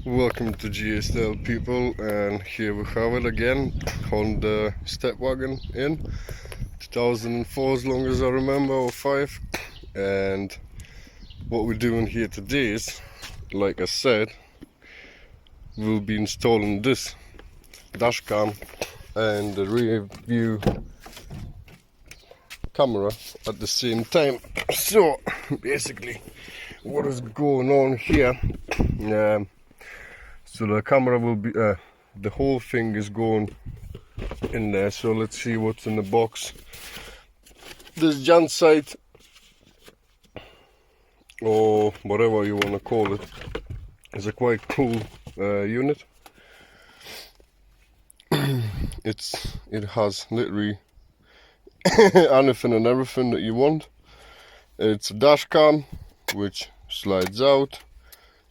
Welcome to GSL people, and here we have it again, Honda Stepwagon in 2004 as long as I remember, or 5. And what we're doing here today is, like I said, we'll be installing this dashcam and the rear view camera at the same time. So basically what is going on here, so the camera will be the whole thing is going in there. So let's see what's in the box. This Jansite, or whatever you want to call it, is a quite cool unit. It has literally anything and everything that you want. It's a dash cam which slides out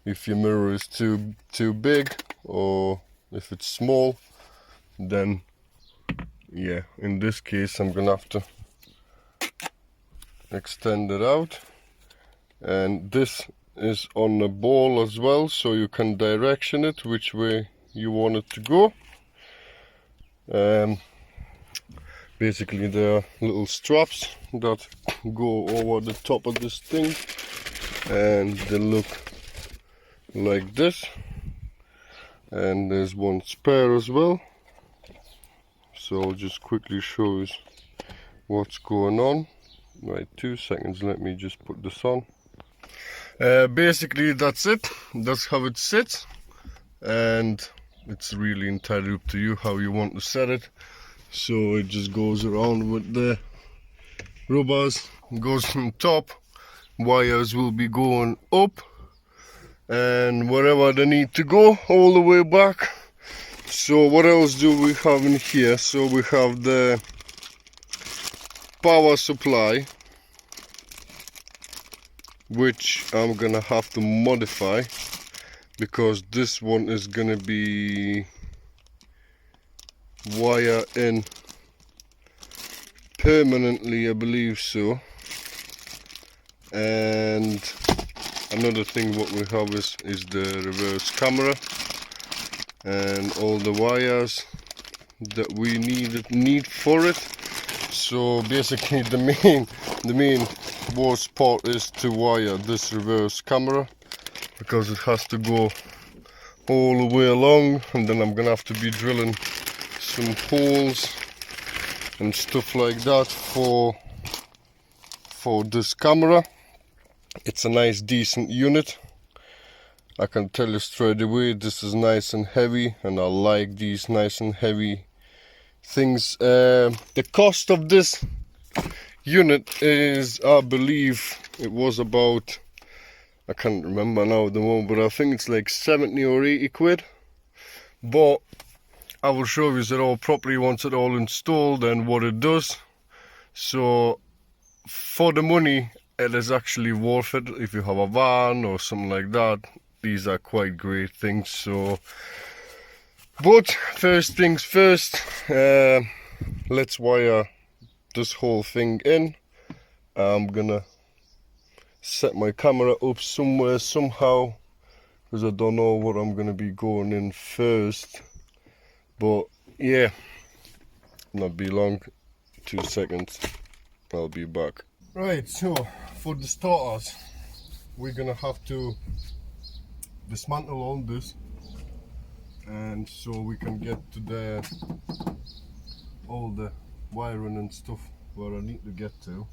if your mirror is too big, or if it's small, then yeah, in this case I'm gonna have to extend it out. And this is on the ball as well, so you can direction it which way you want it to go. Basically there are little straps that go over the top of this thing, and they look like this, and there's one spare as well. So I'll just quickly show you what's going on. Right, 2 seconds, let me just put this on. Basically that's it, that's how it sits, and it's really entirely up to you how you want to set it. So it just goes around with the rubbers, goes from top, wires will be going up and wherever they need to go, all the way back. So what else do we have in here? So we have the power supply, which I'm gonna have to modify because this one is gonna be wire in permanently, I believe so. And another thing what we have is the reverse camera and all the wires that we need for it. So basically the main worst part is to wire this reverse camera, because it has to go all the way along, and then I'm gonna have to be drilling some holes and stuff like that for this camera. It's a nice decent unit, I can tell you straight away. This is nice and heavy, and I like these nice and heavy things. The cost of this unit is, I believe it was about, I can't remember now at the moment, but I think it's like 70 or 80 quid. But I will show you it all properly once it's all installed and what it does. So for the money, it is actually worth it. If you have a van or something like that, these are quite great things. So, but first things first, let's wire this whole thing in. I'm gonna set my camera up somewhere somehow, because I don't know what I'm gonna be going in first. But yeah, not be long, 2 seconds, I'll be back. Right, so for the starters, we're gonna have to dismantle all this, and so we can get to all the wiring and stuff where I need to get to.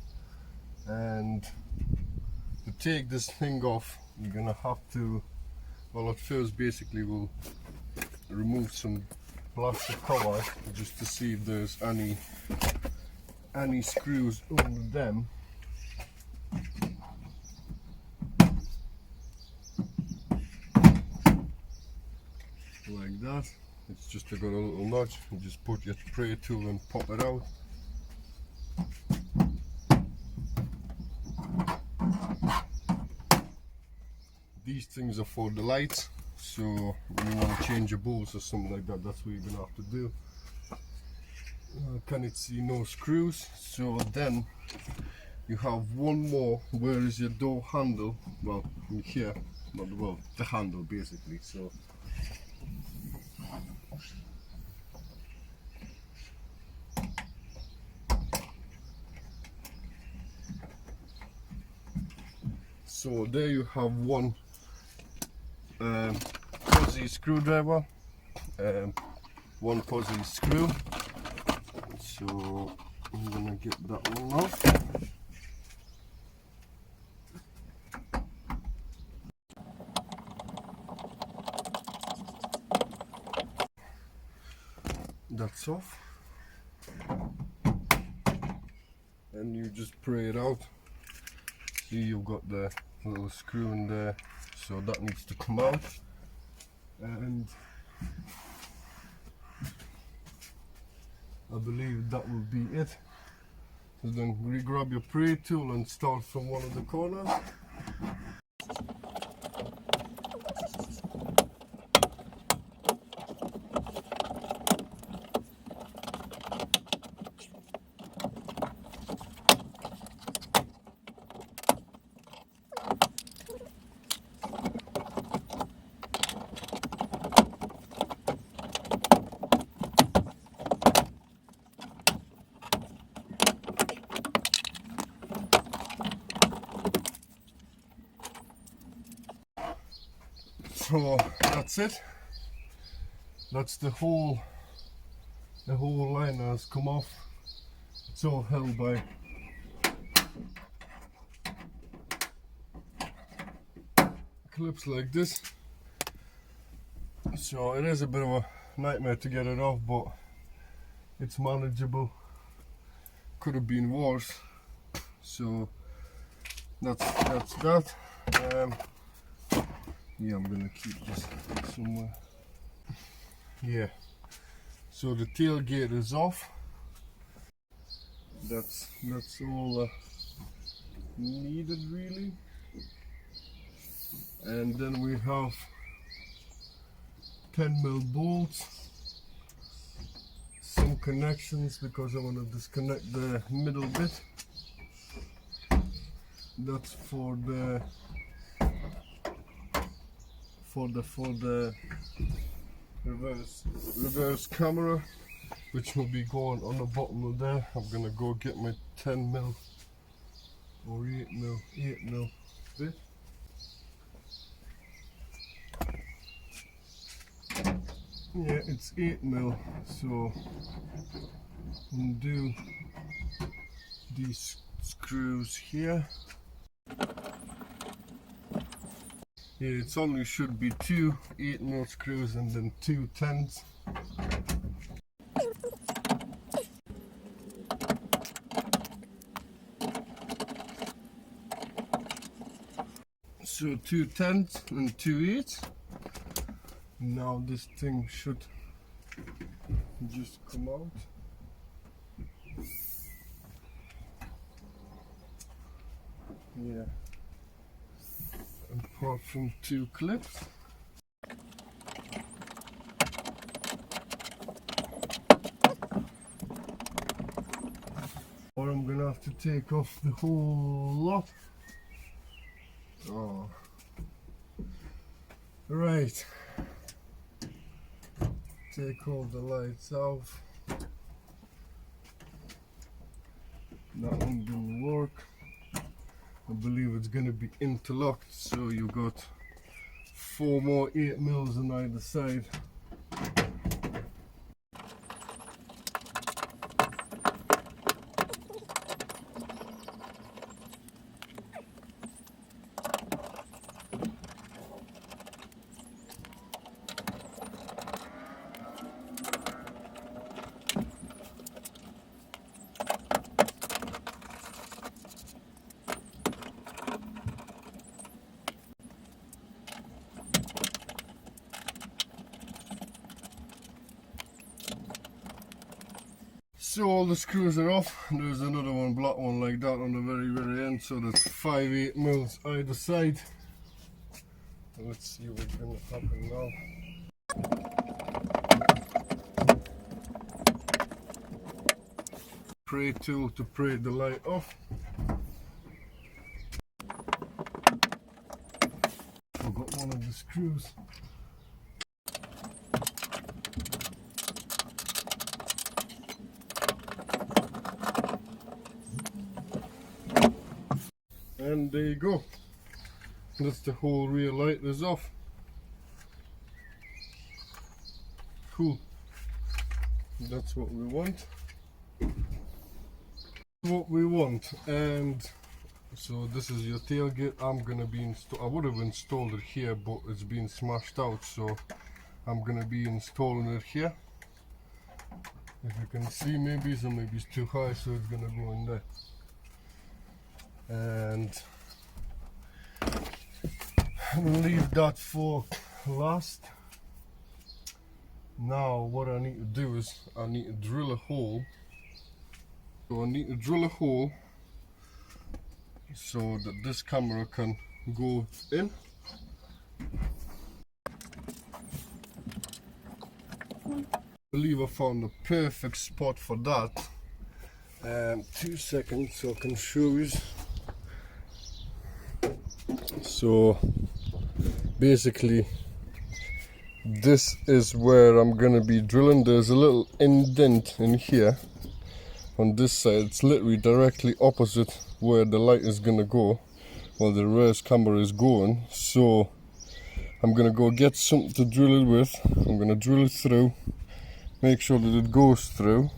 And to take this thing off, you're gonna have to, well, at first basically we'll remove some plastic cover just to see if there's any screws under them. Like that. It's just got a little notch. You just put your spray tool and pop it out. These things are for the lights, so when you want to change your bolts or something like that, that's what you're gonna have to do. Can it see no screws? So then you have one more. Where is your door handle? Well, in here. well, the handle basically. So there you have one fuzzy screwdriver, one fuzzy screw. So I'm gonna get that one off. That's off, and you just pray it out. See, you've got the little screw in there, so that needs to come out. And I believe that will be it. So then re-grab your pray tool and start from one of the corners. So that's it. That's the whole line has come off. It's all held by clips like this. So it is a bit of a nightmare to get it off, but it's manageable. Could have been worse. So that's that. Yeah, I'm gonna keep this somewhere. Yeah, so the tailgate is off. That's all needed really. And then we have 10mm bolts, some connections because I want to disconnect the middle bit. That's for the reverse camera, which will be going on the bottom of there. I'm gonna go get my 10mm or 8mm bit. Yeah, it's 8mm, so undo these screws here. Yeah, it only should be 2 8mm screws and then 2 10s. So 2 10s and 2 8s. Now this thing should just come out. Yeah. Apart from 2 clips. Or I'm gonna have to take off the whole lot. Oh. Right. Take all the lights off. That one didn't work. I believe it's going to be interlocked, so you got 4 more 8mm on either side. So all the screws are off. There's another one, black one like that on the very end. So there's 5 8mm either side. Let's see what's going to happen now. Pray tool to pray the light off. Forgot one of the screws. And there you go. That's the whole rear light is off. Cool. That's what we want. And so this is your tailgate. I'm gonna be I would have installed it here, but it's been smashed out, so I'm gonna be installing it here. If you can see, maybe it's too high, so it's gonna go in there. And I'll leave that for last. Now what I need to do is I need to drill a hole. So I need to drill a hole so that this camera can go in. I believe I found the perfect spot for that. 2 seconds so I can show you. So basically this is where I'm gonna be drilling. There's a little indent in here on this side. It's literally directly opposite where the light is gonna go, while the reverse camera is going. So I'm gonna go get something to drill it with. I'm gonna drill it through, make sure that it goes through,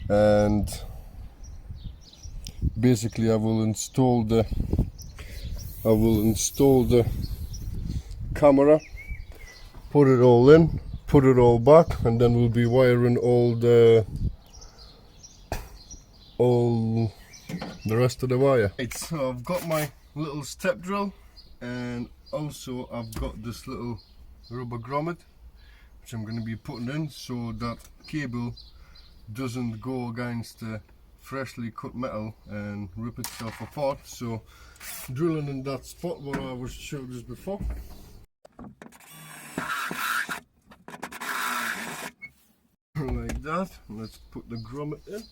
and basically I will install the camera, put it all in, put it all back, and then we'll be wiring all the rest of the wire. Right, so I've got my little step drill, and also I've got this little rubber grommet which I'm going to be putting in so that cable doesn't go against the freshly cut metal and rip itself apart. So drilling in that spot where I was showed this before. Like that. Let's put the grommet in.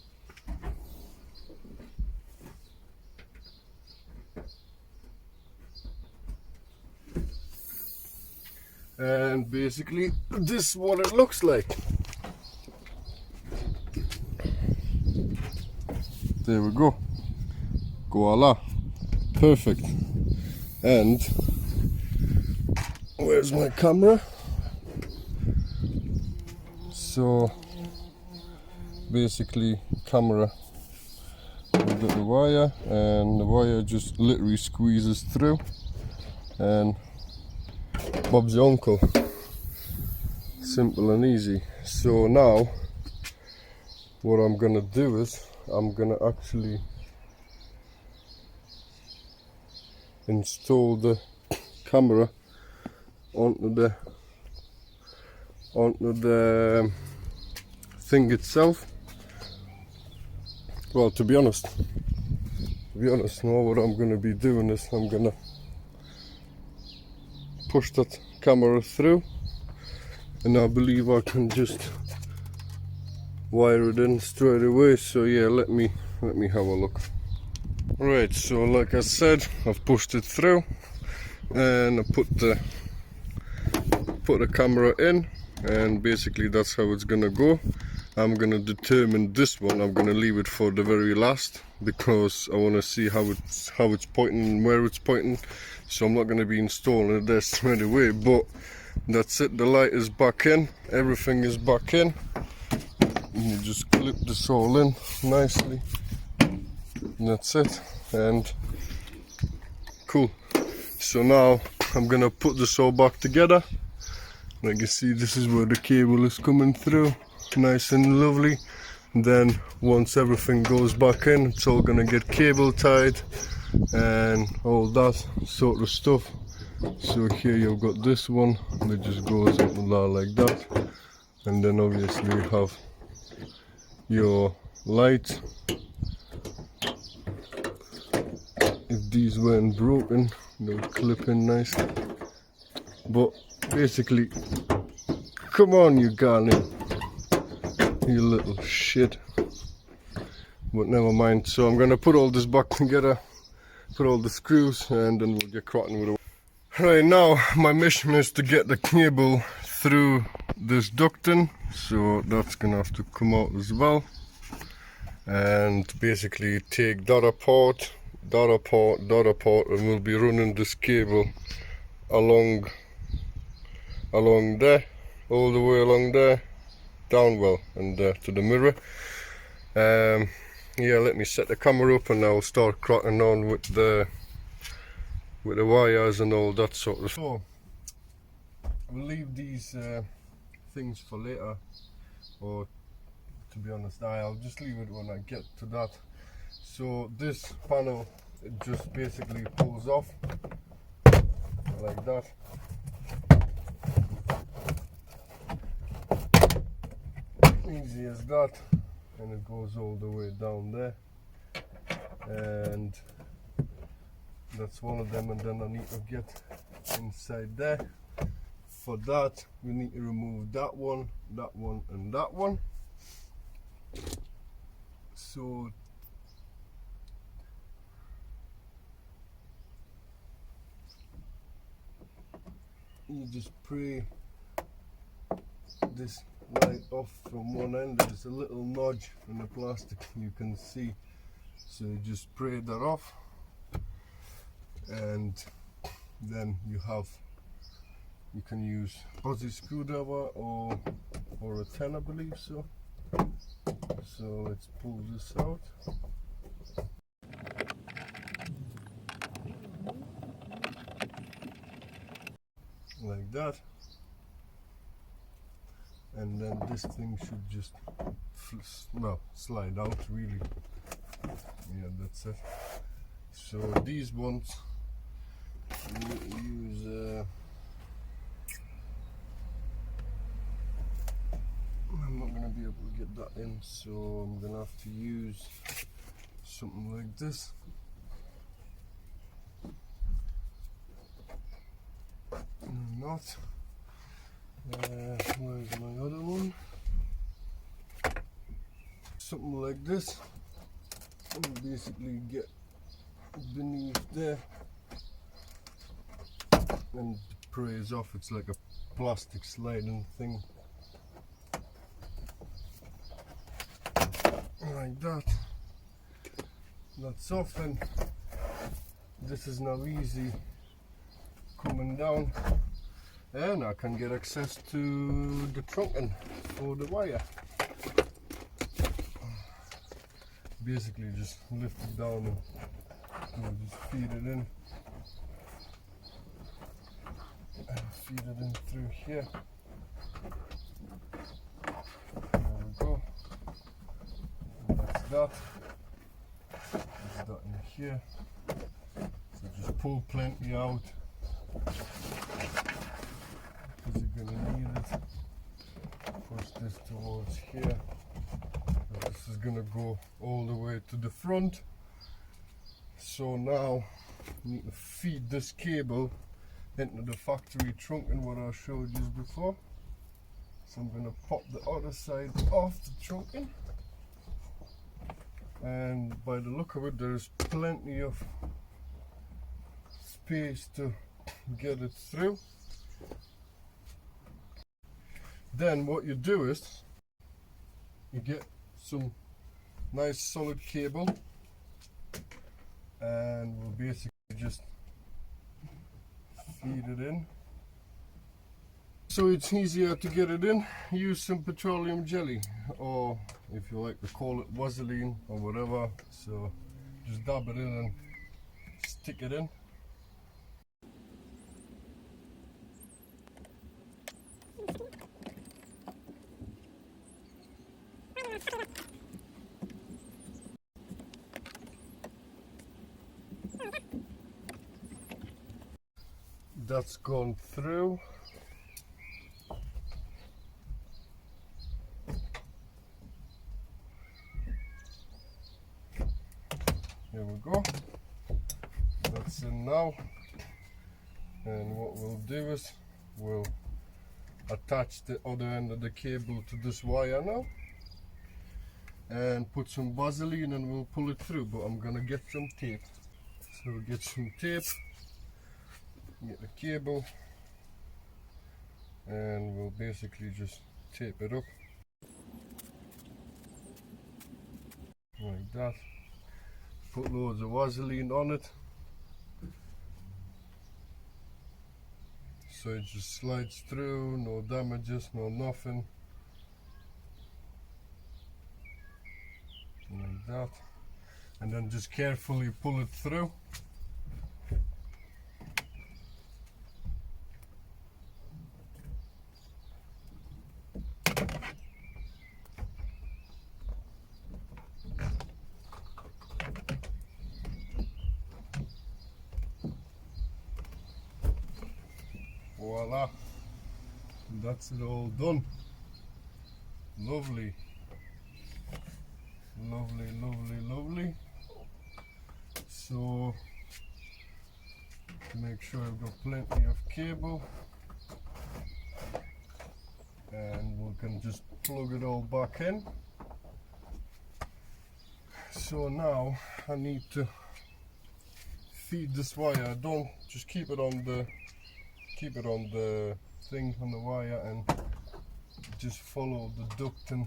And basically this is what it looks like. There we go. Voila. Perfect. And where's my camera? So basically camera, we've got the wire, and the wire just literally squeezes through, and Bob's your uncle. Simple and easy. So now what I'm gonna do is I'm gonna actually install the camera onto the thing itself. Well, to be honest, now what I'm gonna be doing is I'm gonna push that camera through, and I believe I can just wire it in straight away. So yeah, let me have a look. Right, so like I said, I've pushed it through, and I put the camera in, and basically that's how it's gonna go. I'm gonna determine this one. I'm gonna leave it for the very last because I want to see how it's pointing and where it's pointing. So I'm not going to be installing it there straight away, but that's it. The light is back in, everything is back in, and you just clip this all in nicely, and that's it. And cool. So now I'm going to put this all back together. Like you see, this is where the cable is coming through, nice and lovely. And then once everything goes back in, it's all going to get cable tied and all that sort of stuff. So here you've got this one that just goes up and down like that, and then obviously you have your light. If these weren't broken, they would clip in nicely. But basically, come on you Garnet, you little shit. But never mind. So I'm gonna put all this back together, put all the screws, and then we'll get cracking with it. Right now my mission is to get the cable through this ducting, so that's gonna have to come out as well, and basically take that apart, and we'll be running this cable along there, all the way along there, down well, and to the mirror. Yeah, let me set the camera up and I'll start cracking on with the wires and all that sort of stuff. So we'll leave these things for later, or to be honest, I'll just leave it when I get to that. So this panel, it just basically pulls off like that. Easy as that, and it goes all the way down there, and that's one of them. And then I need to get inside there. For that we need to remove that one, and that one. So you just pry this right off from one end. There's a little notch in the plastic you can see, so you just pry that off, and then you can use Aussie screwdriver or a 10, I believe so. So let's pull this out. Like that. And then this thing should just slide out, really. Yeah, that's it. So these ones we use I'm not going to be able to get that in, so I'm going to have to use something like this. Not. Where's my other one? Something like this. And basically get beneath there and prays off. It's like a plastic sliding thing. Like that. That's off, and this is now easy coming down, and I can get access to the trunking for the wire. Basically just lift it down and just feed it in. And feed it in through here. There we go. And that's that. There's that in here. So just pull plenty out, because you're going to need it. Push this towards here. This is going to go all the way to the front. So now you need to feed this cable into the factory trunking, what I showed you before. So I'm going to pop the other side off the trunking, and by the look of it, there's plenty of space to get it through. Then what you do is you get some nice solid cable, and we'll basically just feed it in. So it's easier to get it in, use some petroleum jelly, or if you like to call it Vaseline or whatever. So just dab it in and stick it in. That's gone through. Here we go. That's in now. And what we'll do is we'll attach the other end of the cable to this wire now, and put some Vaseline, and we'll pull it through. But I'm gonna get some tape. So we'll get some tape. get the cable, and we'll basically just tape it up like that. Put loads of Vaseline on it so it just slides through, no damages, no nothing, like that. And then just carefully pull it through. Voila, that's it all done. Lovely, lovely, lovely, lovely. So make sure I've got plenty of cable, and we can just plug it all back in. So now I need to feed this wire. Don't just keep it on the thing on the wire and just follow the ducting.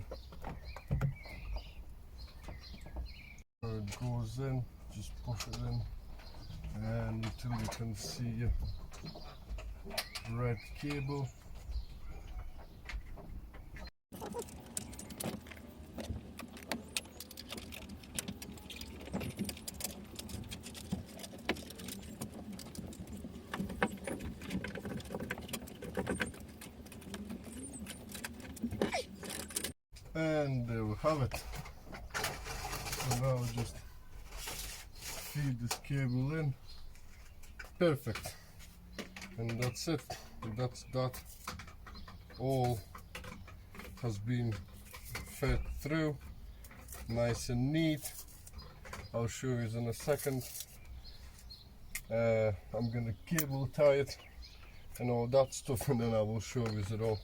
Where it goes in, just push it in, and until you can see red cable. And there we have it. So now just feed this cable in. Perfect. And that's it. That's that. All has been fed through. Nice and neat. I'll show you in a second. I'm gonna cable tie it and all that stuff, and then I will show you it all.